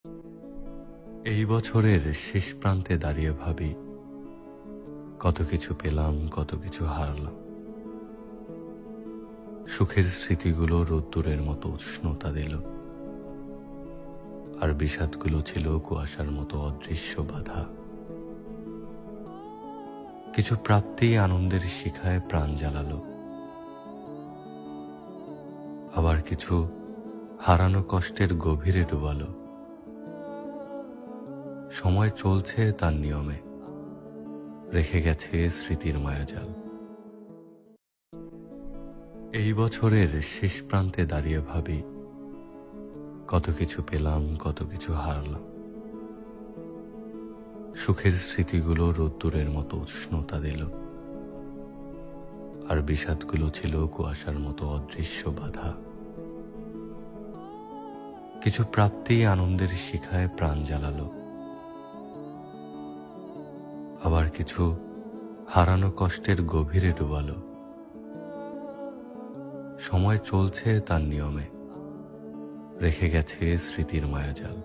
এই বছরের শেষ প্রান্তে দাঁড়িয়ে ভাবি, কত কিছু পেলাম, কত কিছু হারালাম। সুখের স্মৃতিগুলো রোদ্দুরের মতো উষ্ণতা দিল, আর বিষাদগুলো ছিল কুয়াশার মতো অদৃশ্য বাধা। কিছু প্রাপ্তি আনন্দের শিখায় প্রাণ জ্বালালো, আবার কিছু হারানো কষ্টের গভীরে ডুবালো। সময় চলছে তার নিয়মে, রেখে গেছে স্মৃতির মায়াজাল। এই বছরের শেষ প্রান্তে দাঁড়িয়ে ভাবি, কত কিছু পেলাম, কত কিছু হারালাম। সুখের স্মৃতিগুলো রোদ্দুরের মতো উষ্ণতা দিল, আর বিষাদগুলো ছিল কুয়াশার মতো অদৃশ্য বাধা। কিছু প্রাপ্তি আনন্দের শিখায় প্রাণ জ্বালালো, আবার কিছু হারানো কষ্টের গভীরে ডুবালো। সময় চলছে তার নিয়মে, রেখে গেছে স্মৃতির মায়াজাল।